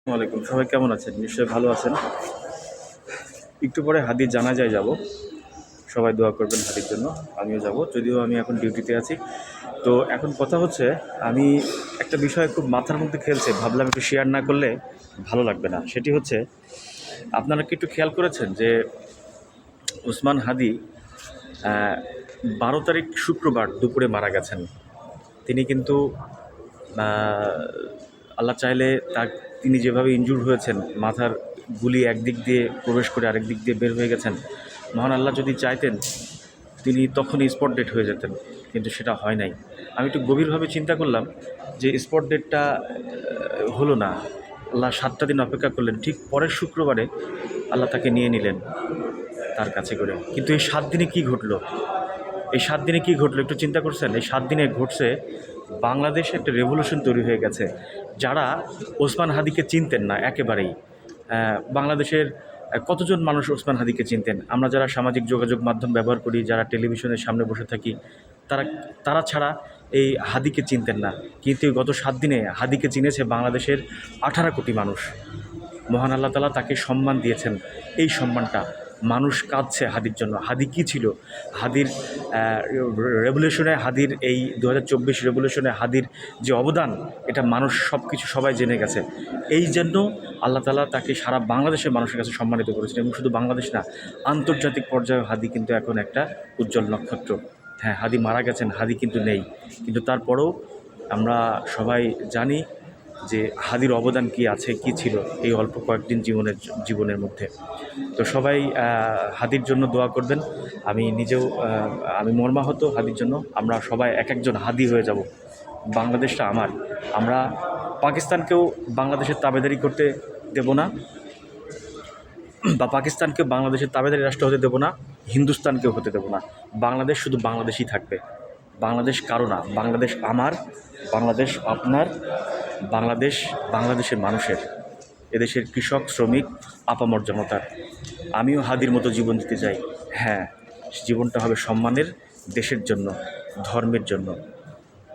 ওয়ালাইকুম, সবাই কেমন আছেন? নিশ্চয়ই ভালো আছেন। একটু পরে হাদির জানাজায় যাব। সবাই দোয়া করবেন হাদির জন্য। আমিও যাব, যদিও আমি এখন ডিউটিতে আছি। তো এখন কথা হচ্ছে, আমি একটা বিষয় খুব মাথার মধ্যে খেলছে, ভাবলাম একটু শেয়ার না করলে ভালো লাগবে না। সেটি হচ্ছে, আপনারা কি একটু খেয়াল করেছেন যে ওসমান হাদি 12 তারিখ শুক্রবার দুপুরে মারা গেছেন। তিনি কিন্তু আল্লাহ চাইলে তিনি যেভাবে ইনজুর হয়েছেন, মাথার গুলি একদিক দিয়ে প্রবেশ করে আরেক দিক দিয়ে বের হয়ে গেছেন, মহান আল্লাহ যদি চাইতেন তিনি তখনই স্পট ডেট হয়ে যেতেন, কিন্তু সেটা হয় নাই। আমি একটু গভীরভাবে চিন্তা করলাম যে স্পট ডেটটা হলো না। আল্লাহ 7টা দিন অপেক্ষা করলেন, ঠিক পরের শুক্রবারে আল্লাহ তাকে নিয়ে নিলেন তার কাছে করে। কিন্তু এই 7 দিনে কী ঘটলো? এই 7 দিনে কী ঘটলো একটু চিন্তা করছেন? এই 7 দিনে ঘটছে, বাংলাদেশে একটা রেভলিউশন তৈরি হয়ে গেছে। যারা ওসমান হাদিকে চিনতেন না একেবারেই, বাংলাদেশের কতজন মানুষ ওসমান হাদিকে চিনতেন? আমরা যারা সামাজিক যোগাযোগ মাধ্যম ব্যবহার করি, যারা টেলিভিশনের সামনে বসে থাকি, তারা তারা ছাড়া এই হাদিকে চিনতেন না। কিন্তু গত 7 দিনে হাদিকে চিনেছে বাংলাদেশের 18 কোটি মানুষ। মহান আল্লাহ তাআলা তাকে সম্মান দিয়েছেন। এই সম্মানটা, মানুষ কাঁদছে হাদির জন্য। হাদি কী ছিল? হাদির রেভলিউশনে, হাদির এই 2024 রেভলিউশনে হাদির যে অবদান, এটা মানুষ সবাই জেনে গেছে। এই জন্য আল্লাহ তাআলা তাকে সারা বাংলাদেশের মানুষের কাছে সম্মানিত করেছেন। এবং শুধু বাংলাদেশ না, আন্তর্জাতিক পর্যায়েও হাদি কিন্তু এখন একটা উজ্জ্বল নক্ষত্র। হ্যাঁ, হাদি মারা গেছেন, হাদি কিন্তু নেই, কিন্তু তারপরেও আমরা সবাই জানি যে হাদির অবদান কী আছে, কী ছিল এই অল্প কয়েকদিন জীবনের মধ্যে। তো সবাই হাদির জন্য দোয়া করবেন। আমি নিজেও আমি মর্মাহত হাদির জন্য। আমরা সবাই এক একজন হাদি হয়ে যাব। বাংলাদেশটা আমার। আমরা পাকিস্তানকেও বাংলাদেশের তাবেদারি করতে দেব না, বা পাকিস্তানকে বাংলাদেশের তাবেদারি রাষ্ট্র হতে দেব না, হিন্দুস্তানকেও হতে দেব না। বাংলাদেশ শুধু বাংলাদেশই থাকবে। বাংলাদেশ কারো না, বাংলাদেশ আমার, বাংলাদেশ আপনার, বাংলাদেশ বাংলাদেশের মানুষের, এদেশের কৃষক, শ্রমিক, আপামর জনতার। আমিও হাদির মতো জীবন দিতে চাই। হ্যাঁ, জীবনটা হবে সম্মানের, দেশের জন্য, ধর্মের জন্য।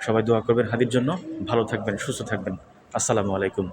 সবাই দোয়া করবেন হাদির জন্য। ভালো থাকবেন, সুস্থ থাকবেন। আসসালামু আলাইকুম।